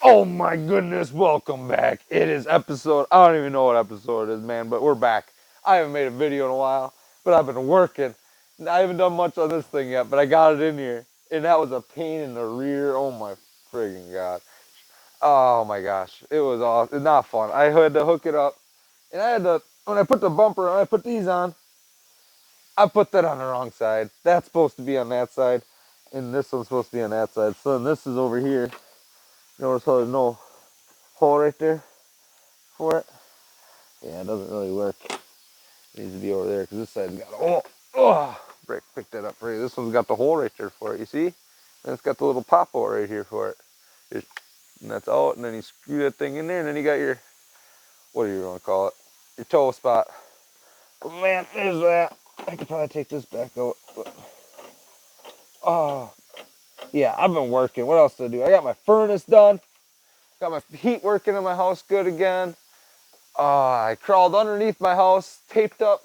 Oh my goodness, welcome back. It is episode, I don't even know what episode it is, man, but we're back. I haven't made a video in a while, but I've been working. I haven't done much on this thing yet, but I got it in here. And that was a pain in the rear. Oh my friggin' God. Oh my gosh. It was awesome. Not fun. I had to hook it up. And I had to, when I put the bumper on, I put these on, I put that on the wrong side. That's supposed to be on that side. And this one's supposed to be on that side. So then this is over here. Notice how there's no hole right there for it. Yeah, it doesn't really work. It needs to be over there because this side's got a hole. Oh, Brick picked that up for you. This one's got the hole right there for it, you see? And it's got the little pop hole right here for it. And that's out, and then you screw that thing in there, and then you got your, what do you want to call it? Your toe spot. Oh man, there's that. I could probably take this back out. Oh, yeah, I've been working. What else did I do? I got my furnace done. Got my heat working in my house good again. I crawled underneath my house, taped up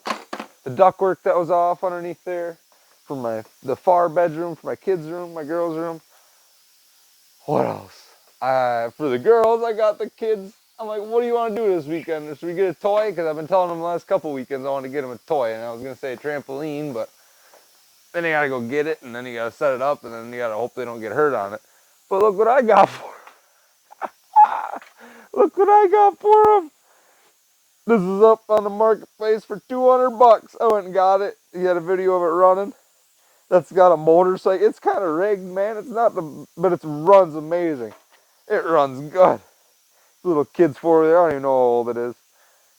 the ductwork that was off underneath there for the far bedroom, for my kids' room, my girls' room. What else? For the girls, I got the kids. I'm like, what do you want to do this weekend? Should we get a toy? Because I've been telling them the last couple weekends I want to get them a toy, and I was gonna say a trampoline, but then you gotta go get it, and then you gotta set it up, and then you gotta hope they don't get hurt on it. But look what I got for 'em. Look what I got for them. This is up on the marketplace for 200 bucks. I went and got it. He had a video of it running. That's got a motorcycle. It's kind of rigged, man. It's not but it runs amazing. It runs good. Little kid's for there. I don't even know how old it is.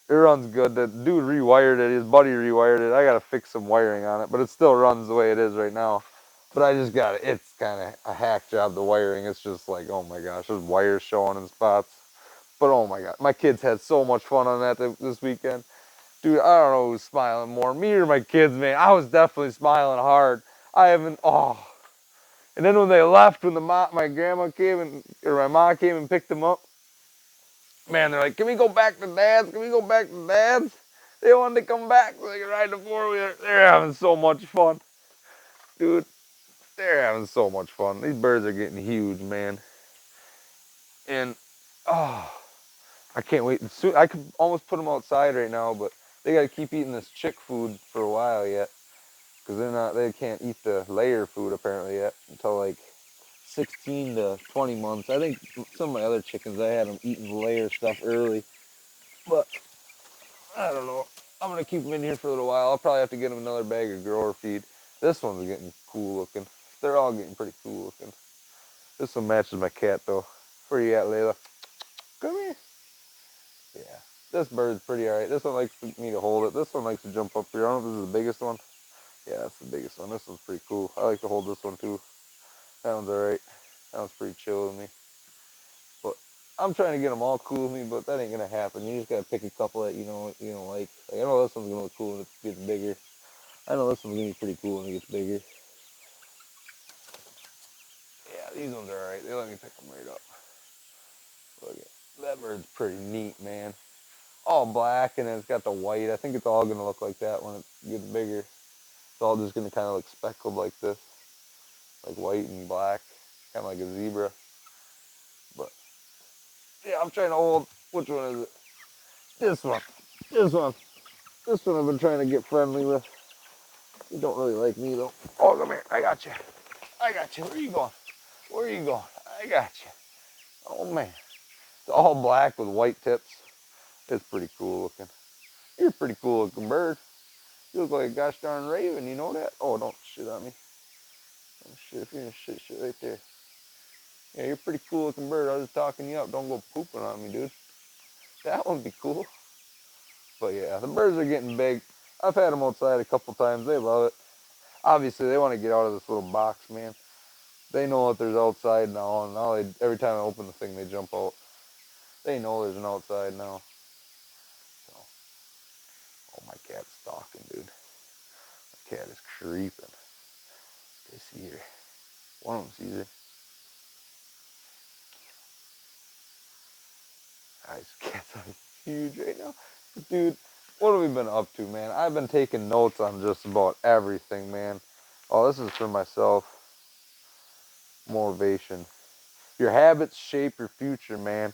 It runs good. The dude rewired it. His buddy rewired it. I gotta fix some wiring on it, but it still runs the way it is right now. But I just got it. It's kind of a hack job. The wiring. It's just like, oh my gosh, there's wires showing in spots. But oh my god, my kids had so much fun on that this weekend. Dude, I don't know who's smiling more, me or my kids, man. I was definitely smiling hard. I haven't, oh. And then when they left, when my grandma came or my mom came and picked them up, man, they're like, can we go back to dad's? Can we go back to dad's? They wanted to come back so they could ride the four-wheeler. They're having so much fun. Dude, they're having so much fun. These birds are getting huge, man. And, oh, I can't wait. Soon, I could almost put them outside right now, but they got to keep eating this chick food for a while yet. Because they can't eat the layer food apparently yet until like 16 to 20 months. I think some of my other chickens, I had them eating the layer stuff early. But I don't know. I'm going to keep them in here for a little while. I'll probably have to get them another bag of grower feed. This one's getting cool looking. They're all getting pretty cool looking. This one matches my cat though. Where you at, Layla? Come here. Yeah. This bird's pretty alright. This one likes me to hold it. This one likes to jump up here. I don't know if this is the biggest one. Yeah, that's the biggest one. This one's pretty cool. I like to hold this one too. That one's alright. That one's pretty chill with me. But I'm trying to get them all cool with me, but that ain't gonna happen. You just gotta pick a couple that you don't like. Like I know this one's gonna look cool when it gets bigger. I know this one's gonna be pretty cool when it gets bigger. Yeah, these ones are alright. They let me pick them right up. Look at that bird's pretty neat, man. All black and then it's got the white. I think it's all gonna look like that when it gets bigger. It's all just gonna kind of look speckled like this, like white and black, kind of like a zebra. But yeah, I'm trying to hold. Which one is it? This one. This one. This one I've been trying to get friendly with. You don't really like me though. Oh, come here. I got you. I got you. Where are you going? Where are you going? I got you. Oh man. It's all black with white tips. It's pretty cool looking. You're a pretty cool looking bird. You look like a gosh darn raven. You know that? Oh, don't shit on me. Don't shit. If you're gonna shit right there. Yeah, you're a pretty cool looking bird. I was just talking you up. Don't go pooping on me, dude. That would be cool. But yeah, the birds are getting big. I've had them outside a couple times. They love it. Obviously, they want to get out of this little box, man. They know that there's outside now, and now every time I open the thing, they jump out. They know there's an outside now. So, oh, my cat's stalking, dude. My cat is creeping. They see her. One of them sees her. This cat's huge right now. Dude, what have we been up to, man? I've been taking notes on just about everything, man. Oh, this is for myself. Motivation. Your habits shape your future, man.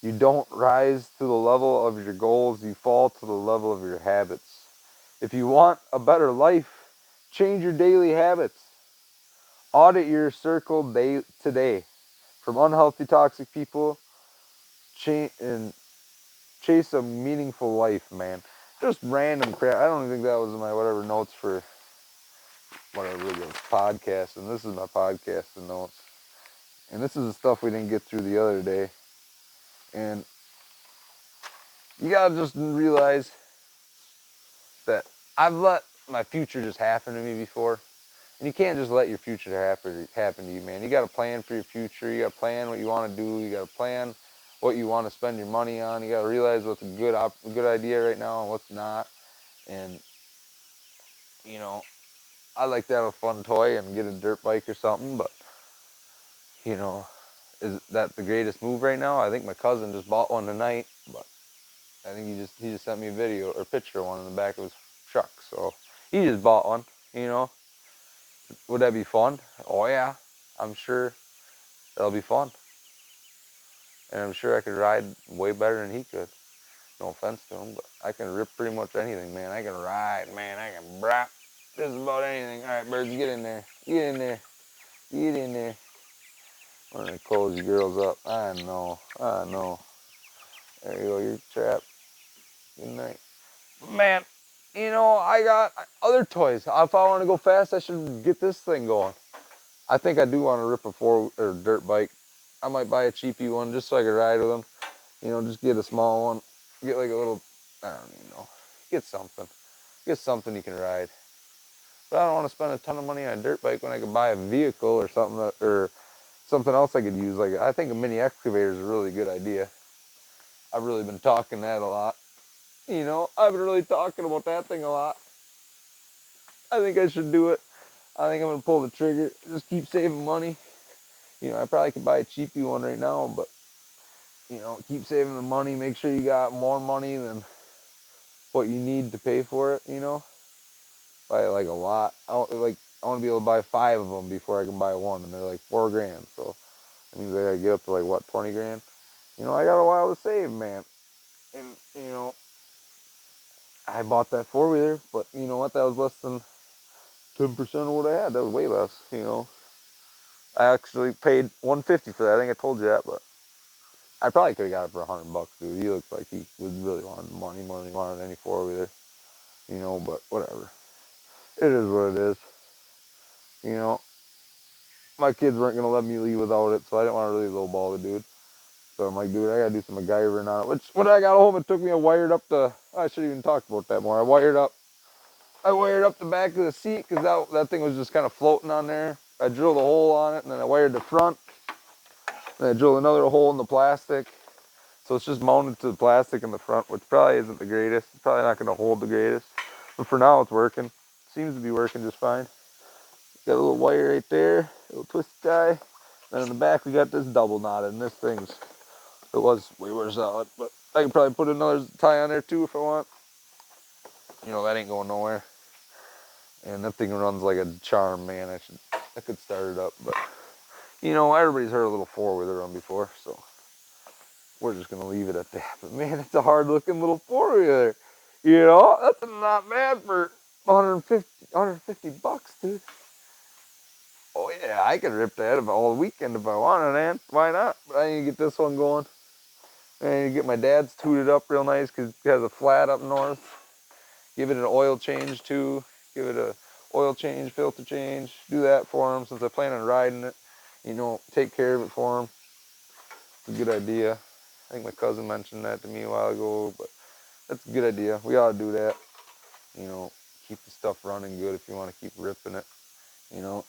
You don't rise to the level of your goals, you fall to the level of your habits. If you want a better life, change your daily habits. Audit your circle today. From unhealthy, toxic people, and chase a meaningful life, man. Just random crap. I don't think that was my whatever notes for whatever it was, podcast. And this is my podcast notes. And this is the stuff we didn't get through the other day. And you gotta just realize that I've let my future just happen to me before. And you can't just let your future happen to you, man. You got to plan for your future. You got to plan what you want to do. You got to plan what you want to spend your money on. You got to realize what's a good idea right now and what's not. And, you know, I like to have a fun toy and get a dirt bike or something, but, you know, is that the greatest move right now? I think my cousin just bought one tonight, but I think he just sent me a video or picture of one in the back of his truck. So he just bought one, you know. Would that be fun? Oh yeah, I'm sure that'll be fun. And I'm sure I could ride way better than he could. No offense to him, but I can rip pretty much anything, man. I can ride, man. I can brap just about anything. All right, birds, get in there. Get in there. Get in there. I'm gonna close you girls up. I know. I know. There you go. You're trapped. Good night. Man, you know, I got other toys. If I want to go fast, I should get this thing going. I think I do want to rip a dirt bike. I might buy a cheapy one just so I can ride with them. You know, just get a small one. Get like a little, I don't even know. Get something. Get something you can ride. But I don't want to spend a ton of money on a dirt bike when I could buy a vehicle or something or something else I could use. Like I think a mini excavator is a really good idea. I've really been talking that a lot. You know, I've been really talking about that thing a lot. I think I should do it. I think I'm gonna pull the trigger. Just keep saving money. You know, I probably could buy a cheapy one right now, but you know, keep saving the money. Make sure you got more money than what you need to pay for it. You know, buy like a lot. I want to be able to buy 5 of them before I can buy one, and they're like $4,000. So that means I gotta get up to like what, 20 grand. You know, I got a while to save, man. And you know, I bought that 4-wheeler, but you know what? That was less than 10% of what I had. That was way less. You know, I actually paid $150 for that. I think I told you that, but I probably could have got it for $100, dude. He looked like he was really wanted money more than he wanted any 4-wheeler. You know, but whatever. It is what it is. You know, my kids weren't gonna let me leave without it, so I didn't want to really lowball the dude. So I'm like, dude, I gotta do some MacGyvering on it. Which when I got home, it took me I should even talk about that more. I wired up the back of the seat because that thing was just kind of floating on there. I drilled a hole on it, and then I wired the front. And I drilled another hole in the plastic. So it's just mounted to the plastic in the front, which probably isn't the greatest. It's probably not going to hold the greatest. But for now, it's working. Seems to be working just fine. Got a little wire right there, a little twist guy. Then in the back, we got this double knotted, and it was way more solid. But I can probably put another tie on there too if I want. You know, that ain't going nowhere. And that thing runs like a charm, man. I could start it up, but you know, everybody's heard a little 4-wheeler run before, so we're just gonna leave it at that. But man, it's a hard-looking little 4-wheeler. You know, that's not bad for 150 bucks, dude. Oh yeah, I could rip that all weekend if I wanted, man. Why not? But I need to get this one going. I need to get my dad's tooted up real nice because it has a flat up north. Give it an oil change too. Give it a oil change, filter change. Do that for him since I plan on riding it. You know, take care of it for him. It's a good idea. I think my cousin mentioned that to me a while ago, but that's a good idea. We ought to do that. You know, keep the stuff running good if you want to keep ripping it. You know,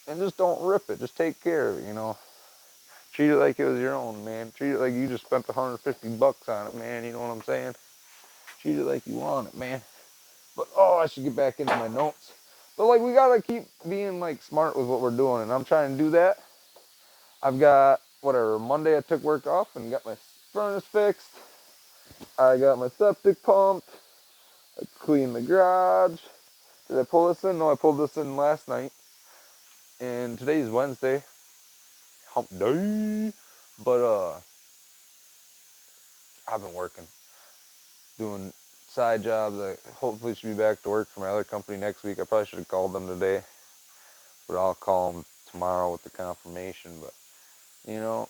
and just don't rip it. Just take care of it. You know, treat it like it was your own, man. Treat it like you just spent 150 bucks on it, man. You know what I'm saying? Treat it like you want it, man. But oh, I should get back into my notes. But like, we gotta keep being like smart with what we're doing, and I'm trying to do that. I've got whatever. Monday I took work off and got my furnace fixed. I got my septic pumped. I cleaned the garage. Did I pull this in? No, I pulled this in last night. And today's Wednesday. hump day. But I've been working, doing side jobs. I hopefully should be back to work for my other company next week. I probably should have called them today, but I'll call them tomorrow with the confirmation. But you know,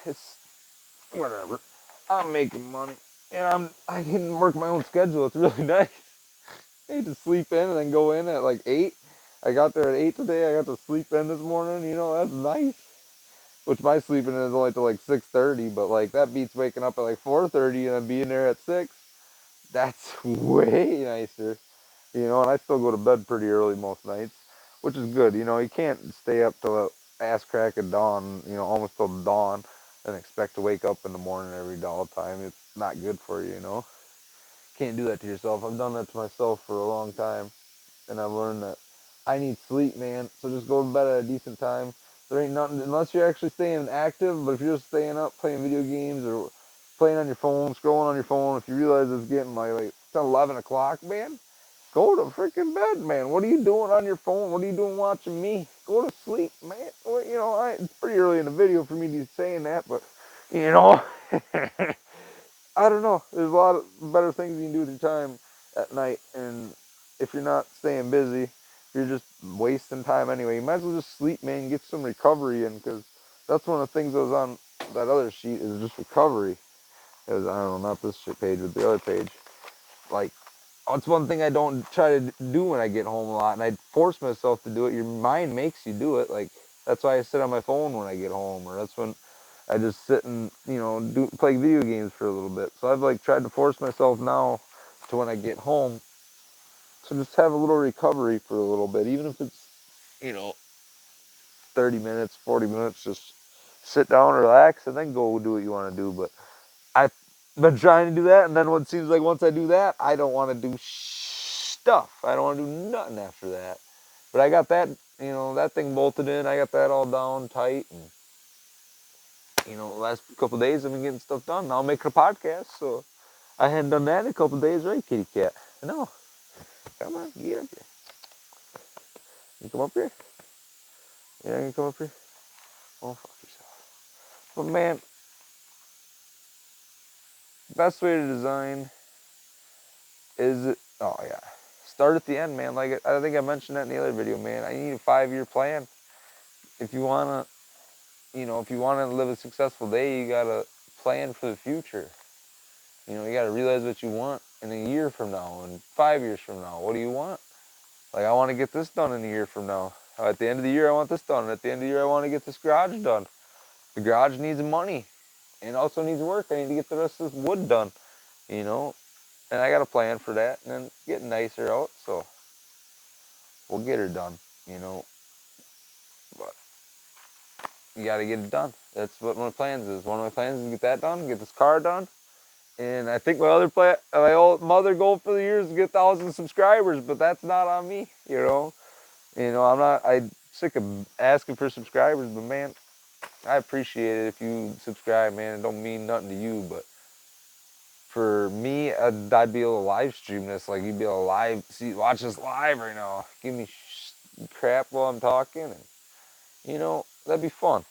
it's whatever. I'm making money, and I can work my own schedule. It's really nice. I hate to sleep in and then go in at like 8. I got there at 8 today. I got to sleep in this morning. That's nice. Which my sleeping is only till like 6:30, but like that beats waking up at like 4:30 and then being there at 6. That's way nicer. And I still go to bed pretty early most nights, which is good. You can't stay up till ass crack of dawn, almost till dawn, and expect to wake up in the morning every all time. It's not good for you. Can't do that to yourself. I've done that to myself for a long time, and I've learned that I need sleep, man. So just go to bed at a decent time. There ain't nothing, unless you're actually staying active, but if you're just staying up playing video games or playing on your phone, scrolling on your phone, if you realize it's getting like it's 11 o'clock, man, go to freaking bed, man. What are you doing on your phone? What are you doing watching me? Go to sleep, man. Well, it's pretty early in the video for me to be saying that, but, I don't know. There's a lot of better things you can do with your time at night, and if you're not staying busy, you're just wasting time anyway. You might as well just sleep, man, get some recovery in, because that's one of the things that was on that other sheet is just recovery. Because, I don't know, not this shit page, but the other page. Like, it's one thing I don't try to do when I get home a lot, and I force myself to do it. Your mind makes you do it. Like, that's why I sit on my phone when I get home, or that's when I just sit and play video games for a little bit. So I've like tried to force myself now to when I get home to just have a little recovery for a little bit, even if it's you know 30 minutes, 40 minutes. Just sit down, relax, and then go do what you want to do. But I've been trying to do that, and then what seems like once I do that, I don't want to do stuff. I don't want to do nothing after that. But I got that that thing bolted in. I got that all down tight, and the last couple of days I've been getting stuff done. Now I'm making a podcast, so I hadn't done that in a couple of days, right, kitty cat? No, come on, get up here. You come up here? Yeah, you come up here? Oh, fuck yourself. But man, best way to design is, oh yeah, start at the end, man. Like I think I mentioned that in the other video, man. I need a 5-year plan. If you wanna, if you wanna live a successful day, you gotta plan for the future. You gotta realize what you want in a year from now and 5 years from now. What do you want? Like, I want to get this done in a year from now. At the end of the year, I want this done. At the end of the year, I want to get this garage done. The garage needs money and also needs work. I need to get the rest of this wood done, And I got a plan for that, and then get nicer out, so we'll get her done, But you got to get it done. That's what my plans is. One of my plans is to get that done, get this car done. And I think my other plan, my old mother goal for the year is to get 1,000 subscribers, but that's not on me. I'm sick of asking for subscribers, but man, I appreciate it if you subscribe, man. It don't mean nothing to you, but for me, I'd be able to live stream this. Like, you'd be able to watch this live right now. Give me crap while I'm talking, and that'd be fun.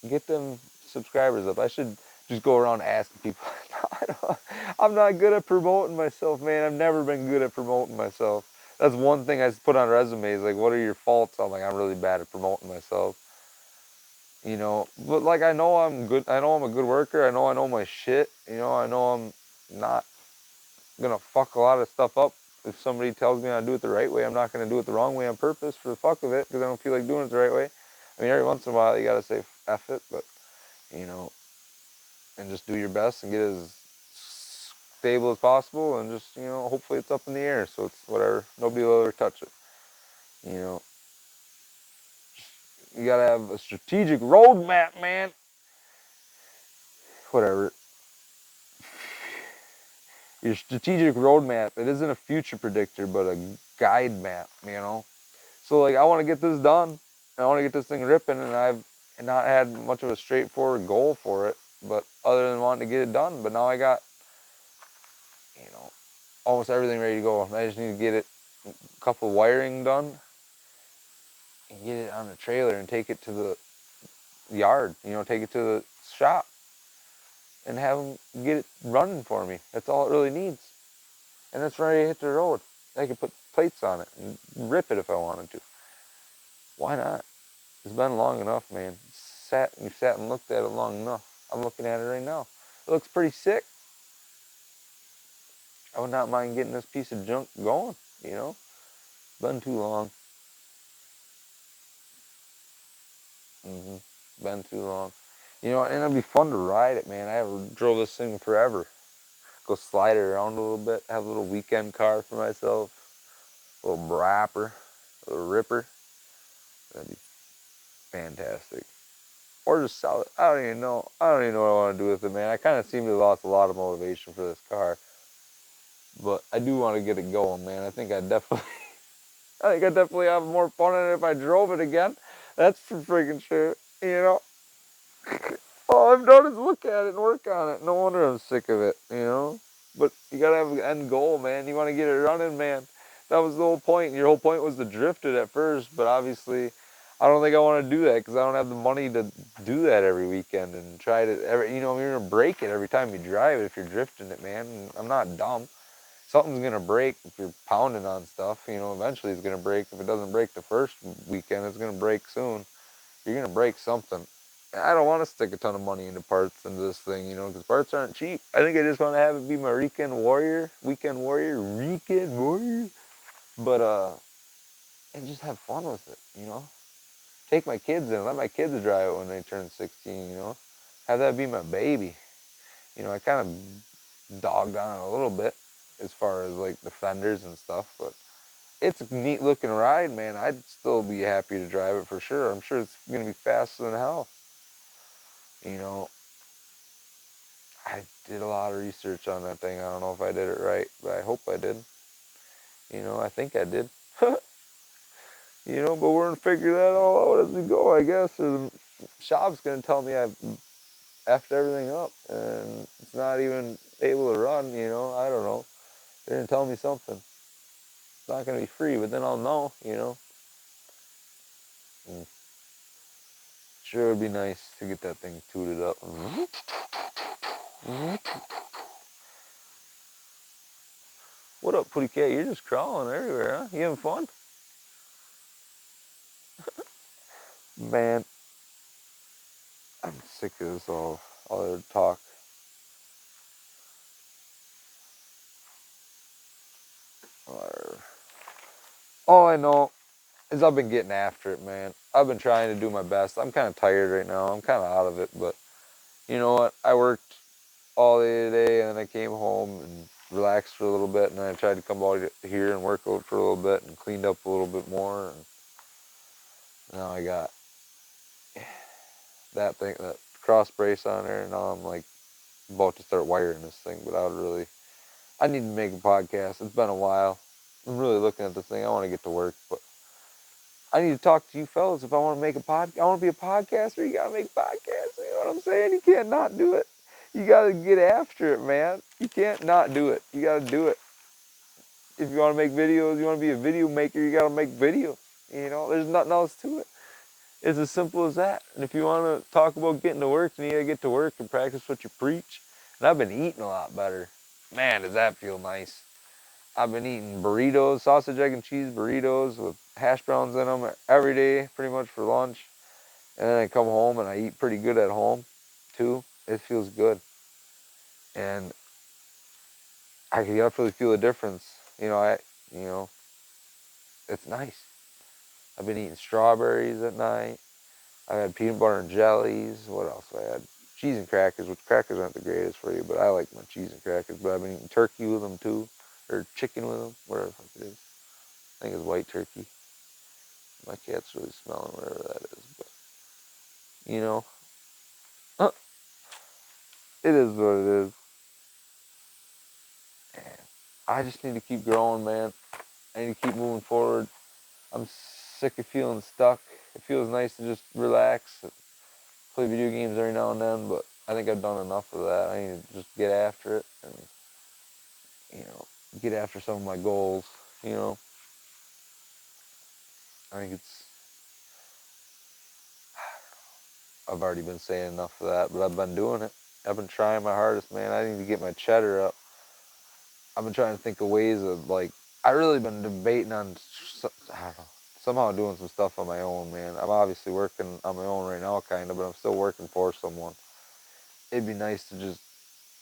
Get them subscribers up. I should just go around asking people. I'm not good at promoting myself, man. I've never been good at promoting myself. That's one thing I put on resumes. Like, what are your faults? I'm like, I'm really bad at promoting myself. But like, I know I'm good. I know I'm a good worker. I know my shit. I know I'm not gonna fuck a lot of stuff up. If somebody tells me I do it the right way, I'm not gonna do it the wrong way on purpose for the fuck of it, because I don't feel like doing it the right way. I mean, every once in a while you gotta say F it, but and just do your best and get as stable as possible, and just hopefully it's up in the air, so it's whatever. Nobody will ever touch it. You gotta have a strategic roadmap, man. Whatever. Your strategic roadmap, it isn't a future predictor, but a guide map, So like, I want to get this done. I want to get this thing ripping, and I've not had much of a straightforward goal for it, but other than wanting to get it done. But now I got, almost everything ready to go. I just need to get it, a couple wiring done, and get it on the trailer and take it to the yard, take it to the shop and have them get it running for me. That's all it really needs. And it's ready to hit the road. I could put plates on it and rip it if I wanted to. Why not? It's been long enough, man. You sat and looked at it long enough. I'm looking at it right now. It looks pretty sick. I would not mind getting this piece of junk going, Been too long. Been too long. And it'd be fun to ride it, man. I haven't drove this thing forever. Go slide it around a little bit. Have a little weekend car for myself. A little brapper. A little ripper. That'd be fantastic. Or just sell it. I don't even know. I don't even know what I want to do with it, man. I kind of seem to have lost a lot of motivation for this car. But I do want to get it going, man. I think I definitely have more fun in it if I drove it again. That's for freaking sure. All I've done is look at it and work on it. No wonder I'm sick of it. But you gotta have an end goal, man. You want to get it running, man. That was the whole point. Your whole point was to drift it at first, but obviously, I don't think I want to do that because I don't have the money to do that every weekend and try to. You're gonna break it every time you drive it if you're drifting it, man. And I'm not dumb. Something's gonna break if you're pounding on stuff. Eventually it's gonna break. If it doesn't break the first weekend, it's gonna break soon. You're gonna break something. I don't want to stick a ton of money into parts into this thing, because parts aren't cheap. I think I just want to have it be my weekend warrior. But and just have fun with it. Take my kids in, let my kids drive it when they turn 16. Have that be my baby. I kind of dogged on it a little bit as far as like the fenders and stuff, but it's a neat looking ride, man. I'd still be happy to drive it for sure. I'm sure it's gonna be faster than hell. You know, I did a lot of research on that thing. I don't know if I did it right, but I hope I did. I think I did. But we're gonna figure that all out as we go, I guess. Or the shop's gonna tell me I've effed everything up and it's not even able to run. I don't know. They're gonna tell me something. It's not gonna be free, but then I'll know. Mm. Sure, it'd be nice to get that thing tooted up. What up, Putty Cat? You're just crawling everywhere, huh? You having fun? Man, I'm sick of this all their talk. Whatever. All I know is I've been getting after it, man. I've been trying to do my best. I'm kind of tired right now. I'm kind of out of it, but you know what? I worked all day today, and then I came home and relaxed for a little bit, and then I tried to come out here and work out for a little bit and cleaned up a little bit more, and now I got that cross brace on there, and now I'm like about to start wiring this thing, but I need to make a podcast. It's been a while. I'm really looking at this thing. I want to get to work, but I need to talk to you fellas if I want to make a I want to be a podcaster. You gotta make podcasts. You know what I'm saying? You can't not do it. You gotta get after it, man. You can't not do it. You gotta do it. If you want to make videos, you want to be a video maker. You gotta make videos. There's nothing else to it. It's as simple as that. And if you want to talk about getting to work, then you gotta get to work and practice what you preach. And I've been eating a lot better. Man, does that feel nice. I've been eating burritos, sausage, egg, and cheese burritos with hash browns in them every day, pretty much for lunch. And then I come home and I eat pretty good at home, too. It feels good. And I can definitely feel the difference. You know, it's nice. I've been eating strawberries at night. I had peanut butter and jellies. What else I had? Cheese and crackers, which crackers aren't the greatest for you, but I like my cheese and crackers. But I've been eating turkey with them, too. Or chicken with them, whatever the fuck it is. I think it's white turkey. My cat's really smelling whatever that is, but you know, it is what it is. I just need to keep growing, man. I need to keep moving forward. I'm sick of feeling stuck. It feels nice to just relax, play video games every now and then, but I think I've done enough of that. I need to just get after it and, get after some of my goals. You know, I think I've already been saying enough of that, but I've been doing it. I've been trying my hardest, man. I need to get my cheddar up. I've been trying to think of ways of, like, I really been debating on, I don't know, somehow doing some stuff on my own, man. I'm obviously working on my own right now, kind of, but I'm still working for someone. It'd be nice to just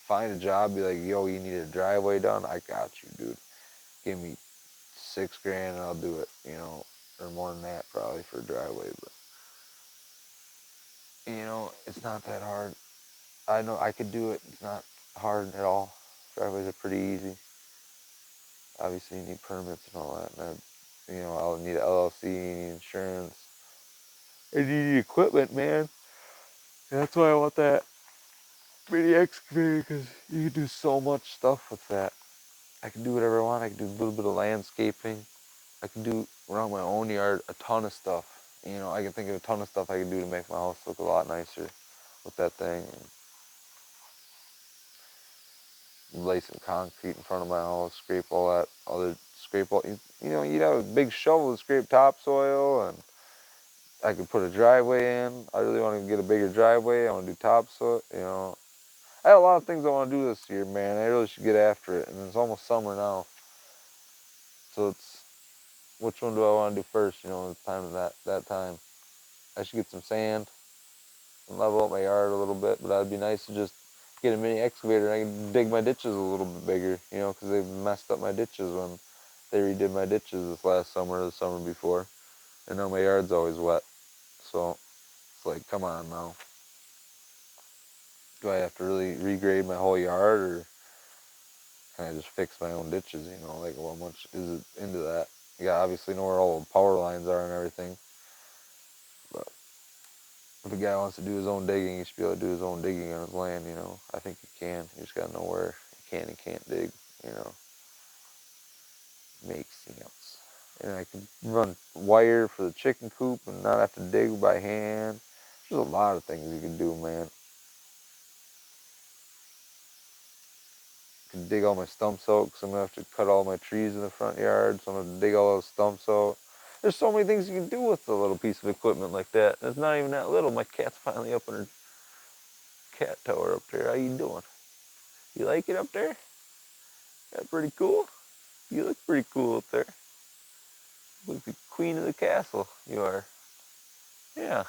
find a job, be like, yo, you need a driveway done? I got you, dude. Give me $6,000 and I'll do it, you know, or more than that probably for a driveway. But, you know, it's not that hard. I know I could do it. It's not hard at all. Driveways are pretty easy. Obviously, you need permits and all that. And you know, I'll need an LLC, you need insurance, and you need equipment, man. And that's why I want that mini excavator, because you can do so much stuff with that. I can do whatever I want. I can do a little bit of landscaping. I can do around my own yard a ton of stuff. You know, I can think of a ton of stuff I can do to make my house look a lot nicer with that thing. And lay some concrete in front of my house, scrape all that other, scrape all, you know, you'd have a big shovel to scrape topsoil, and I could put a driveway in. I really want to get a bigger driveway. I want to do topsoil, you know. I have a lot of things I want to do this year, man. I really should get after it. And it's almost summer now. So it's, which one do I want to do first? You know, it's time that time. I should get some sand and level up my yard a little bit, but that'd be nice to just get a mini excavator and I can dig my ditches a little bit bigger, you know, because they've messed up my ditches when they redid my ditches this last summer or the summer before. And now my yard's always wet. So it's like, come on now. Do I have to really regrade my whole yard, or can I just fix my own ditches, you know, like, how much is it into that? You got obviously know where all the power lines are and everything. But if a guy wants to do his own digging, he should be able to do his own digging on his land, you know. I think he can. You just got to know where he can and can't dig, you know. Makes sense. And I can run wire for the chicken coop and not have to dig by hand. There's a lot of things you can do, man. I can dig all my stumps out because I'm going to have to cut all my trees in the front yard. So I'm going to dig all those stumps out. There's so many things you can do with a little piece of equipment like that. It's not even that little. My cat's finally up in her cat tower up there. How you doing? You like it up there? That's pretty cool. You look pretty cool up there. You look the queen of the castle, you are. Yeah,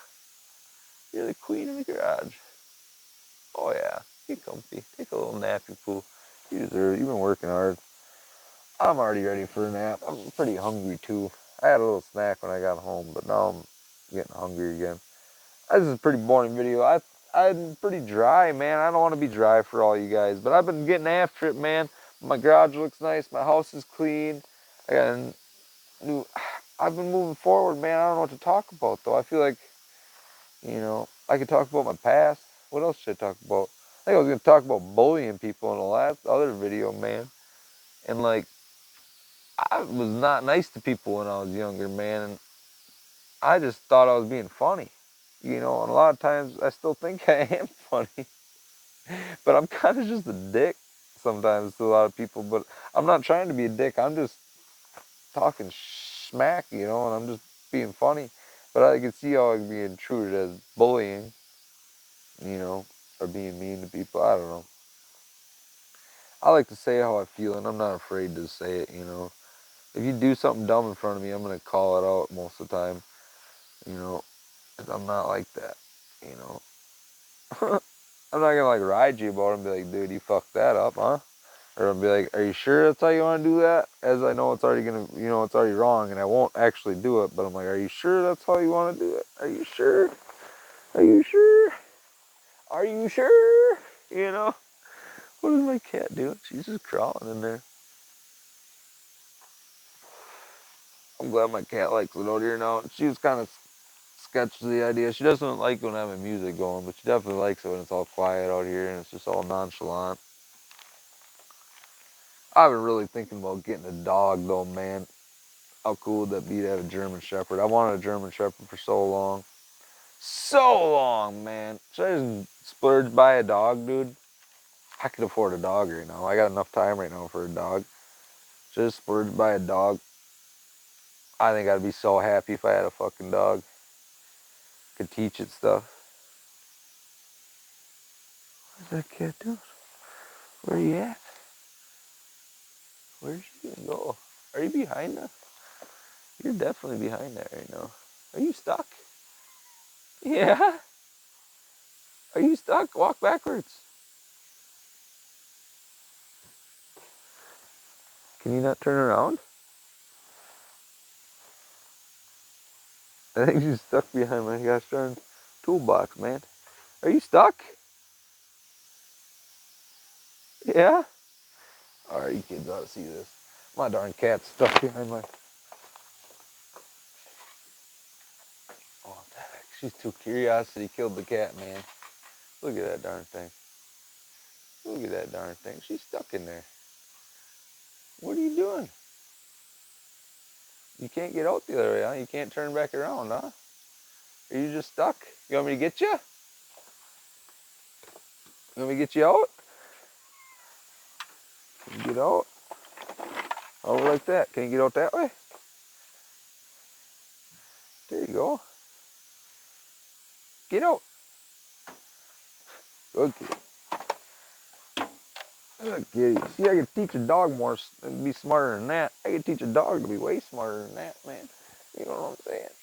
you're the queen of the garage. Oh yeah, get comfy. Take a little nap, you fool. You deserve it. You've been working hard. I'm already ready for a nap. I'm pretty hungry too. I had a little snack when I got home, but now I'm getting hungry again. This is a pretty boring video. I'm pretty dry, man. I don't want to be dry for all you guys, but I've been getting after it, man. My garage looks nice. My house is clean. I got a new. I've been moving forward, man. I don't know what to talk about though. I feel like, you know, I could talk about my past. What else should I talk about? I think I was gonna talk about bullying people in the last other video, man. And like, I was not nice to people when I was younger, man. And I just thought I was being funny, you know. And a lot of times, I still think I am funny, but I'm kind of just a dick sometimes to a lot of people. But I'm not trying to be a dick. I'm just talking smack, you know, and I'm just being funny. But I can see how it can be intrude as bullying, you know, or being mean to people. I don't know. I like to say how I feel, and I'm not afraid to say it, you know. If you do something dumb in front of me, I'm going to call it out most of the time, you know. 'Cause I'm not like that, you know. I'm not going to, like, ride you about it and be like, dude, you fucked that up, huh? Or I'll be like, are you sure that's how you want to do that? As I know it's already going to, you know, it's already wrong, and I won't actually do it. But I'm like, are you sure that's how you want to do it? Are you sure? Are you sure? Are you sure? You know? What is my cat doing? She's just crawling in there. I'm glad my cat likes it out here now. She was kind of sketched the idea. She doesn't like when I have music going, but she definitely likes it when it's all quiet out here and it's just all nonchalant. I've been really thinking about getting a dog though, man. How cool would that be to have a German Shepherd? I wanted a German Shepherd for so long. So long, man. Should I just splurge buy a dog, dude? I could afford a dog right now. I got enough time right now for a dog. Should I just splurge buy a dog? I think I'd be so happy if I had a fucking dog. Could teach it stuff. What's that cat doing? Where are you at? Where's she gonna go? Are you behind that? You're definitely behind that right now. Are you stuck? Yeah. Are you stuck? Walk backwards. Can you not turn around? I think she's stuck behind my gosh darn toolbox, man. Are you stuck? Yeah? Alright, you kids ought to see this. My darn cat's stuck behind my... Oh, what the heck? She's too curiosity killed the cat, man. Look at that darn thing. Look at that darn thing. She's stuck in there. What are you doing? You can't get out the other way, huh? You can't turn back around, huh? Are you just stuck? You want me to get you? You want me to get you out? Can you get out? Oh, like that. Can you get out that way? There you go. Get out. Good kitty. Good kitty. See, I could teach a dog more, be smarter than that. I could teach a dog to be way smarter than that, man. You know what I'm saying?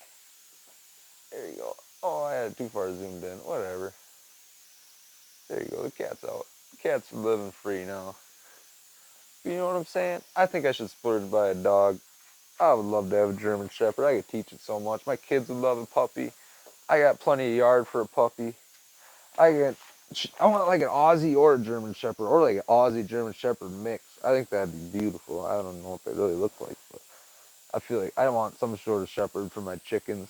There you go. Oh, I had it too far zoomed in. Whatever. There you go. The cat's out. The cat's living free now. You know what I'm saying? I think I should splurge by a dog. I would love to have a German Shepherd. I could teach it so much. My kids would love a puppy. I got plenty of yard for a puppy. I want like an Aussie or a German Shepherd, or like an Aussie German Shepherd mix. I think that'd be beautiful. I don't know what they really look like, but I feel like I want some sort of shepherd for my chickens.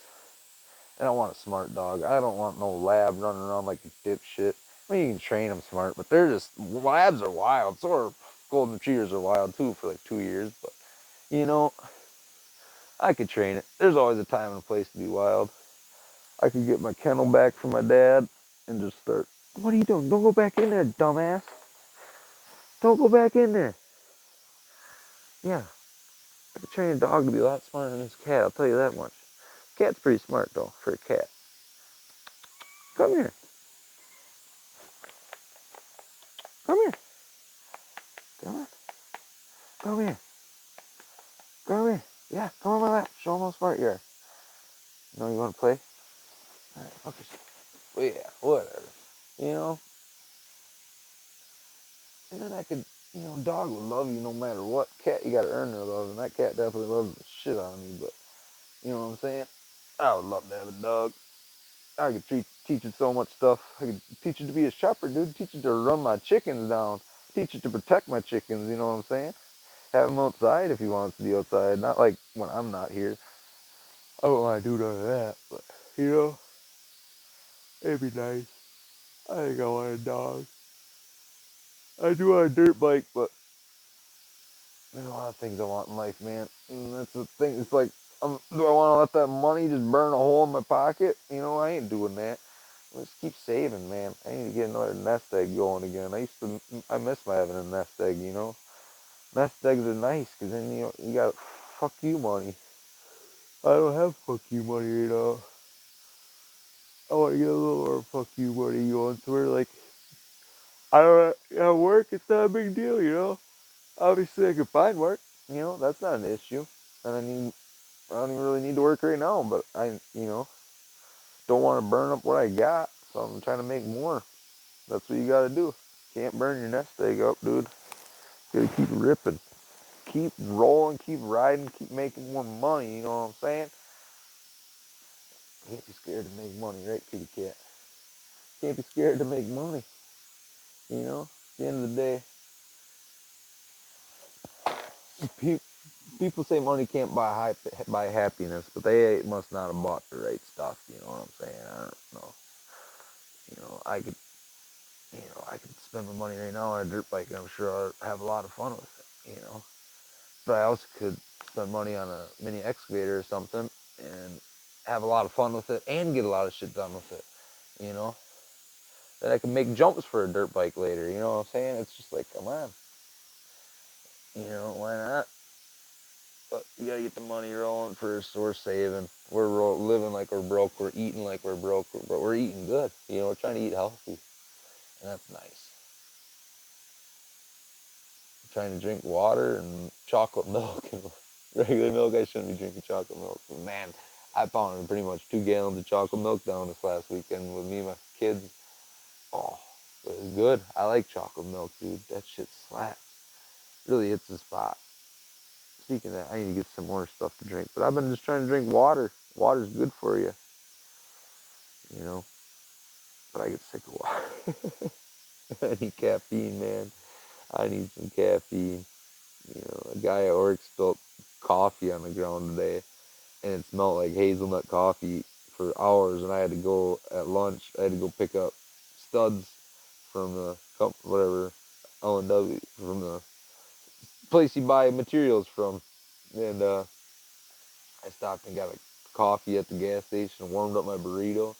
And I want a smart dog. I don't want no lab running around like a dipshit. I mean, you can train them smart, but they're just, labs are wild. So are golden retrievers are wild too for like 2 years. But, you know, I could train it. There's always a time and a place to be wild. I could get my kennel back from my dad and just start. What are you doing? Don't go back in there, dumbass. Don't go back in there. Yeah, I could train a dog to be a lot smarter than this cat. I'll tell you that much. Cat's pretty smart though for a cat. Come here. Come here. Come on. Come here. Come here. Yeah, come on my lap. Show them how smart you are. You know you want to play? Alright, okay. Well, yeah, whatever. You know? And then I could, dog would love you no matter what. Cat, you gotta earn their love, and that cat definitely loves the shit out of me, but, you know what I'm saying? I would love to have a dog. I could teach it so much stuff. I could teach it to be a shepherd, dude. Teach it to run my chickens down. Teach it to protect my chickens, you know what I'm saying? Have them outside if he wants to be outside. Not like when I'm not here. I don't want to do none of that, but, it'd be nice. I think I want a dog. I do want a dirt bike, but there's a lot of things I want in life, man. And that's the thing. It's like, do I want to let that money just burn a hole in my pocket? I ain't doing that. Let's keep saving, man. I need to get another nest egg going again. I miss my having a nest egg, Nest eggs are nice, because then, you got fuck you money. I don't have fuck you money, I want to get a little more fuck you money going, so we're like, I don't have work, it's not a big deal. Obviously, I could find work, that's not an issue. And I don't even really need to work right now, but don't want to burn up what I got, so I'm trying to make more. That's what you gotta do. Can't burn your nest egg up, dude. You gotta keep ripping. Keep rolling, keep riding, keep making more money, you know what I'm saying? Can't be scared to make money, right, kitty cat? Can't be scared to make money, At the end of the day, people say money can't buy happiness, but they must not have bought the right stuff, you know what I'm saying? I don't know. I could, I could spend my money right now on a dirt bike, and I'm sure I'd have a lot of fun with it. But I also could spend money on a mini excavator or something and have a lot of fun with it and get a lot of shit done with it. Then I can make jumps for a dirt bike later, you know what I'm saying? It's just like, come on. Why not? But you gotta get the money rolling first, so we're saving. We're living like we're broke, we're eating like we're broke, but we're eating good. We're trying to eat healthy. And that's nice. I'm trying to drink water and chocolate milk and regular milk. I shouldn't be drinking chocolate milk. But man, I pounded pretty much 2 gallons of chocolate milk down this last weekend with me and my kids. Oh, it was good. I like chocolate milk, dude. That shit slaps. Really hits the spot. Speaking of that, I need to get some more stuff to drink. But I've been just trying to drink water. Water's good for you, you know. But I get sick of water. I need caffeine, man. I need some caffeine. You know, a guy at work spilled coffee on the ground today, and it smelled like hazelnut coffee for hours. And I had to go at lunch. I had to go pick up studs from the whatever L&W from the place you buy materials from, and I stopped and got a coffee at the gas station and warmed up my burrito.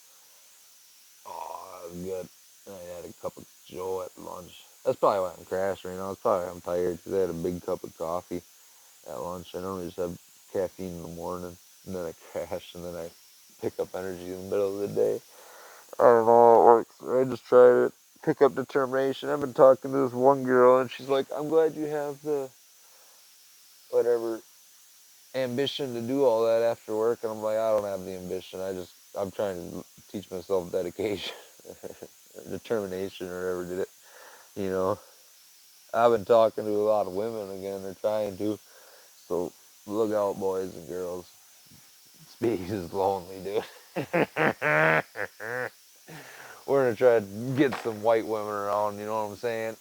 Oh, that was good. And I had a cup of Joe at lunch. That's probably why I'm crashing right now. It's probably I'm tired because I had a big cup of coffee at lunch. I normally just have caffeine in the morning, and then I crash, and then I pick up energy in the middle of the day. I don't know how it works. I just try to pick up determination. I've been talking to this one girl, and she's like, "I'm glad you have the whatever ambition to do all that after work." And I'm like, I don't have the ambition. I'm trying to teach myself dedication, determination, or whatever did it. You know, I've been talking to a lot of women again. They're trying to. So look out, boys and girls. Speed is lonely, dude. We're gonna try to get some white women around. You know what I'm saying?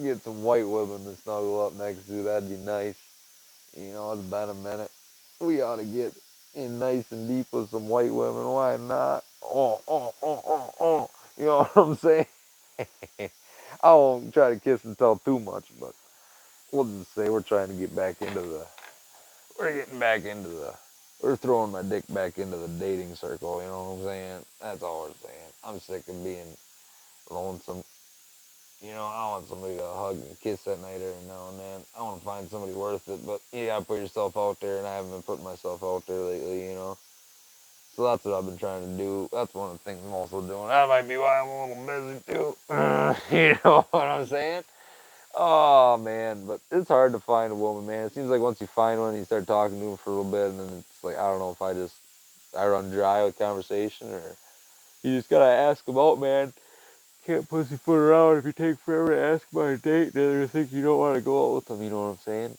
Get some white women to snuggle up next to. That'd be nice. You know, it's been a minute. We ought to get in nice and deep with some white women. Why not? You know what I'm saying? I won't try to kiss and tell too much, but we'll just say we're trying to get back into the. We're getting back into the. We're throwing my dick back into the dating circle. You know what I'm saying? That's all we're saying. I'm sick of being lonesome. You know, I want somebody to hug and kiss at night every now and then. I want to find somebody worth it, but you gotta put yourself out there, and I haven't been putting myself out there lately, you know. So that's what I've been trying to do. That's one of the things I'm also doing. That might be why I'm a little busy too. You know what I'm saying? Oh man, but it's hard to find a woman, man. It seems like once you find one, you start talking to them for a little bit, and then it's like I don't know if I run dry with conversation, or you just gotta ask them out, man. Can't pussyfoot around. If you take forever to ask about a date, then they're gonna think you don't want to go out with them. You know what I'm saying?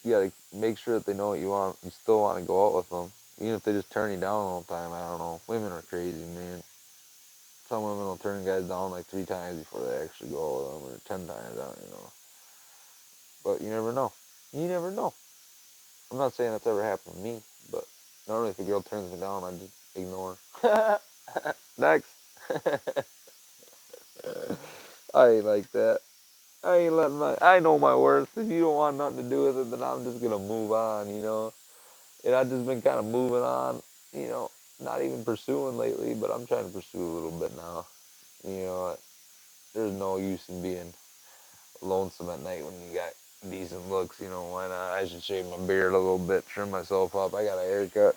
You gotta make sure that they know what you want. You still want to go out with them, even if they just turn you down all the time. I don't know. Women are crazy, man. Some women will turn guys down like 3 times before they actually go out with them, or 10 times. I don't even know. But you never know. You never know. I'm not saying that's ever happened to me, but normally if a girl turns me down, I just ignore. Next. I ain't like that. I ain't letting I know my worth. If you don't want nothing to do with it, then I'm just gonna move on, you know. And I've just been kind of moving on, you know, not even pursuing lately, but I'm trying to pursue a little bit now. You know, there's no use in being lonesome at night when you got decent looks, you know. Why not? I should shave my beard a little bit, trim myself up. I got a haircut.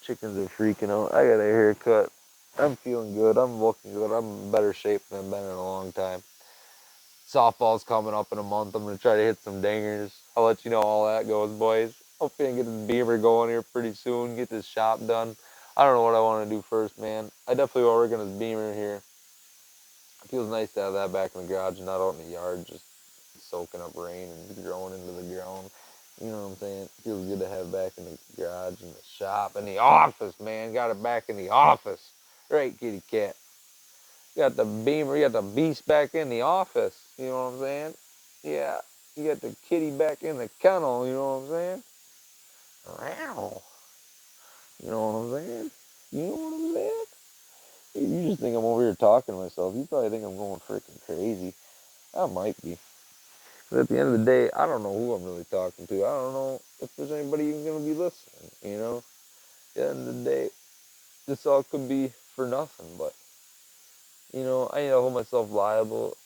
Chickens are freaking out. I got a haircut. I'm feeling good. I'm looking good. I'm in better shape than I've been in a long time. Softball's coming up in a month. I'm gonna try to hit some dingers. I'll let you know how all that goes, boys. Hopefully I can get this Beamer going here pretty soon. Get this shop done. I don't know what I want to do first, man. I definitely want to work on this Beamer here. It feels nice to have that back in the garage and not out in the yard, just soaking up rain and growing into the ground. You know what I'm saying? It feels good to have it back in the garage and the shop and the office, man. Got it back in the office. Right, kitty cat. You got the Beamer, you got the beast back in the office. You know what I'm saying? Yeah. You got the kitty back in the kennel. You know what I'm saying? Wow. You know what I'm saying? You know what I'm saying? You just think I'm over here talking to myself. You probably think I'm going freaking crazy. I might be. But at the end of the day, I don't know who I'm really talking to. I don't know if there's anybody even going to be listening. You know? At the end of the day, this all could be for nothing. But, you know, I need to hold myself liable.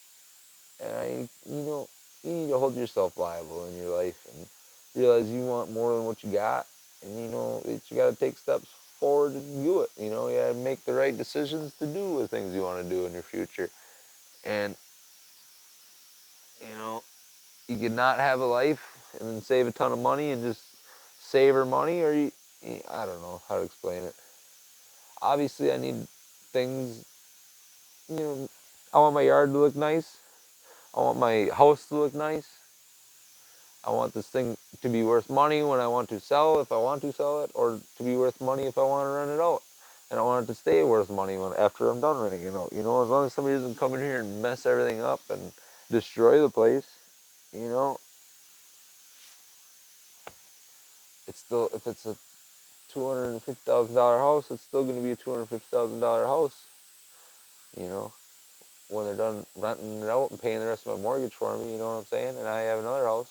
And you need to hold yourself liable in your life and realize you want more than what you got. And, you know, that you got to take steps forward and do it. You know, you gotta make the right decisions to do the things you want to do in your future. And, you know, you could not have a life and then save a ton of money and just savor money, or I don't know how to explain it. Obviously, I need things, you know, I want my yard to look nice. I want my house to look nice. I want this thing to be worth money when I want to sell, if I want to sell it, or to be worth money if I want to rent it out. And I want it to stay worth money after I'm done renting it out. You know, as long as somebody doesn't come in here and mess everything up and destroy the place, you know, it's still, if it's a $250,000 house, it's still going to be a $250,000 house. You know, when they're done renting it out and paying the rest of my mortgage for me, you know what I'm saying? And I have another house.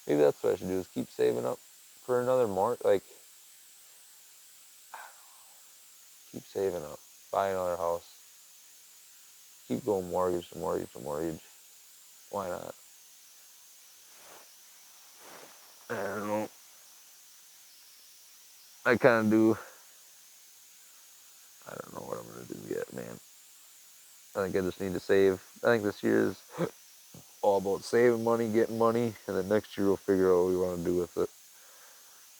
Maybe that's what I should do, is keep saving up for another mortgage. Like, keep saving up, buy another house, keep going mortgage to mortgage to mortgage. Why not? I don't know. I kind of do. I don't know what I'm going to do yet, man. I think I just need to save. I think this year is all about saving money, getting money, and then next year we'll figure out what we want to do with it.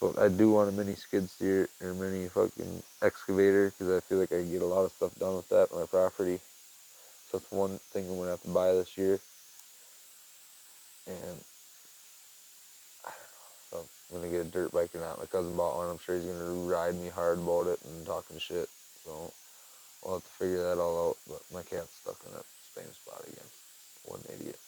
But I do want a mini skid steer or a mini fucking excavator, because I feel like I can get a lot of stuff done with that on my property. So that's one thing I'm going to have to buy this year. And so I'm going to get a dirt bike or not. My cousin bought one. I'm sure he's going to ride me hard about it and talking shit. So we'll have to figure that all out. But my cat's stuck in that same spot again. What an idiot.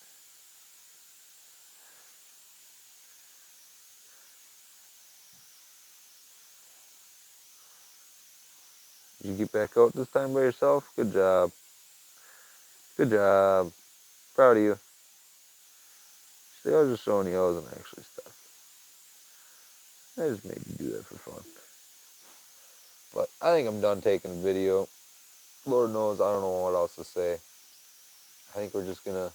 Did you get back out this time by yourself? Good job. Good job. Proud of you. See, I was just showing you I wasn't actually stuck. I just made you do that for fun. But I think I'm done taking a video. Lord knows I don't know what else to say. I think we're just gonna,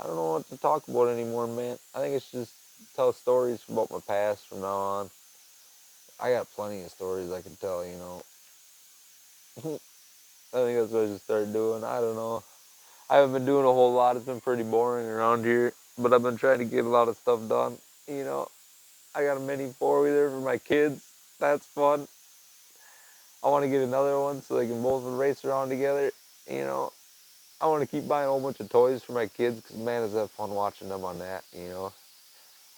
I don't know what to talk about anymore, man. I think it's just tell stories about my past from now on. I got plenty of stories I can tell, you know. I think that's what I should start doing. I don't know. I haven't been doing a whole lot. It's been pretty boring around here. But I've been trying to get a lot of stuff done. You know, I got a mini four-wheeler for my kids. That's fun. I want to get another one so they can both race around together. You know, I want to keep buying a whole bunch of toys for my kids, because, man, does that fun watching them on that, you know.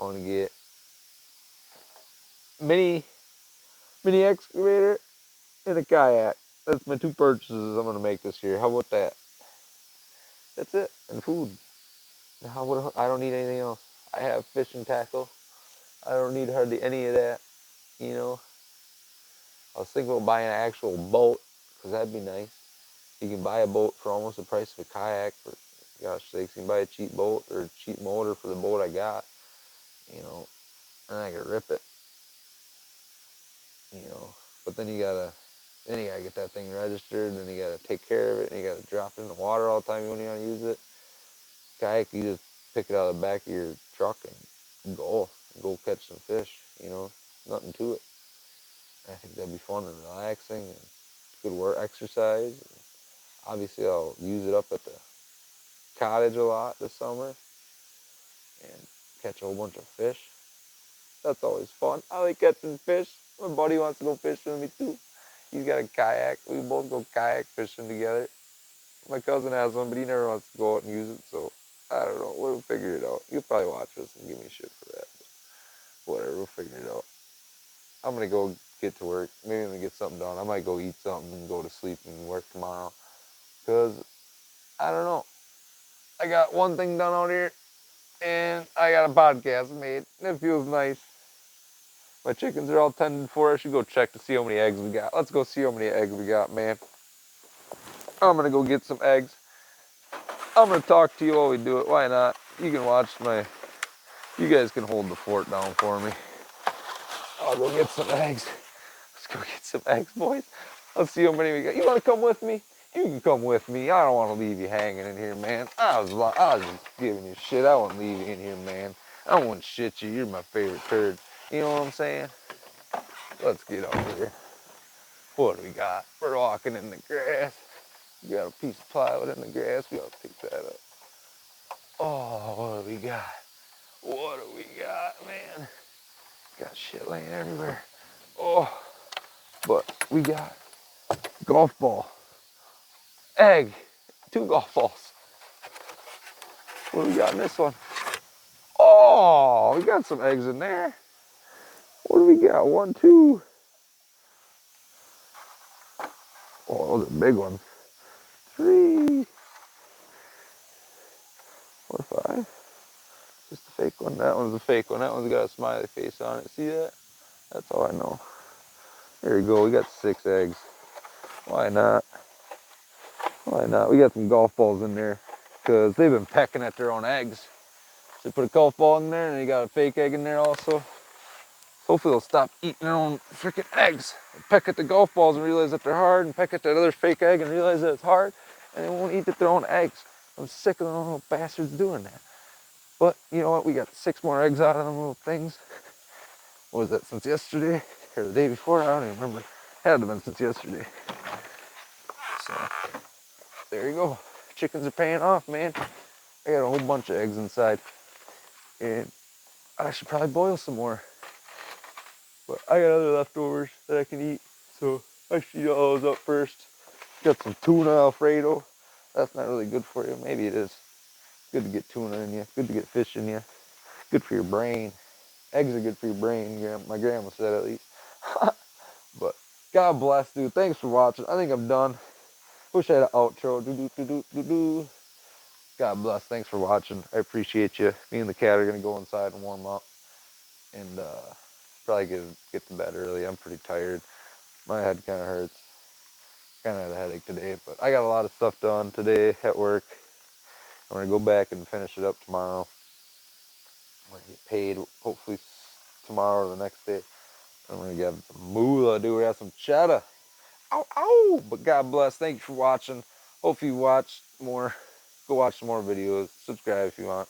I want to get mini excavator and a kayak. That's my two purchases I'm going to make this year. How about that? That's it. And food. I don't need anything else. I have fishing tackle. I don't need hardly any of that, you know. I was thinking about buying an actual boat, because that'd be nice. You can buy a boat for almost the price of a kayak. For gosh sakes, you can buy a cheap boat or a cheap motor for the boat I got, you know, and I can rip it, you know. But then you gotta get that thing registered, and then you gotta take care of it, and you gotta drop it in the water all the time when you want to use it. Kayak, you just pick it out of the back of your truck and go catch some fish, you know, nothing to it. I think that'd be fun and relaxing and good work exercise. Obviously, I'll use it up at the cottage a lot this summer and catch a whole bunch of fish. That's always fun. I like catching fish. My buddy wants to go fishing with me too. He's got a kayak. We both go kayak fishing together. My cousin has one, but he never wants to go out and use it, so I don't know. We'll figure it out. You'll probably watch us and give me shit for that. But whatever, we'll figure it out. I'm gonna go get to work. Maybe I'm gonna get something done. I might go eat something and go to sleep and work tomorrow. Because, I don't know. I got one thing done out here, and I got a podcast made. It feels nice. My chickens are all tended for. I should go check to see how many eggs we got. Let's go see how many eggs we got, man. I'm gonna go get some eggs. I'm gonna talk to you while we do it. Why not? You can watch you guys can hold the fort down for me. I'll go get some eggs. Let's go get some eggs, boys. Let's see how many we got. You wanna come with me? You can come with me. I don't want to leave you hanging in here, man. I was just giving you shit. I wouldn't leave you in here, man. I wouldn't shit you. You're my favorite turd. You know what I'm saying? Let's get over here. What do we got? We're walking in the grass. We got a piece of plywood in the grass. We gotta pick that up. Oh, what do we got? What do we got, man? Got shit laying everywhere. Oh, but we got golf ball, egg, 2 golf balls. What do we got in this one? Oh, we got some eggs in there. What do we got? 1, 2. Oh, those are big ones. 3, 4, 5. Just a fake one. That one's a fake one. That one's got a smiley face on it. See that? That's all I know. There you go. We got 6 eggs. Why not? Why not? We got some golf balls in there because they've been pecking at their own eggs. So put a golf ball in there and you got a fake egg in there also. Hopefully they'll stop eating their own freaking eggs. They'll peck at the golf balls and realize that they're hard, and peck at that other fake egg and realize that it's hard, and they won't eat at their own eggs. I'm sick of them little bastards doing that. But you know what? We got 6 more eggs out of them little things. What was that, since yesterday? Or the day before? I don't even remember. It had to have been since yesterday. So, there you go. Chickens are paying off, man. I got a whole bunch of eggs inside. And I should probably boil some more. But I got other leftovers that I can eat. So I should eat all those up first. Got some tuna Alfredo. That's not really good for you. Maybe it is. Good to get tuna in you. Good to get fish in you. Good for your brain. Eggs are good for your brain. My grandma said at least. But God bless, dude. Thanks for watching. I think I'm done. Wish I had an outro. Do. God bless. Thanks for watching. I appreciate you. Me and the cat are gonna go inside and warm up, and probably get to bed early. I'm pretty tired. My head kind of hurts. Kind of had a headache today, but I got a lot of stuff done today at work. I'm gonna go back and finish it up tomorrow. I'm gonna get paid hopefully tomorrow or the next day. I'm gonna get some moolah, dude. We got some cheddar. Ow, ow! But God bless. Thank you for watching. Hope you watch more. Go watch some more videos. Subscribe if you want.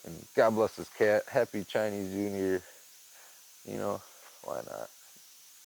And God bless this cat. Happy Chinese New Year. You know, why not?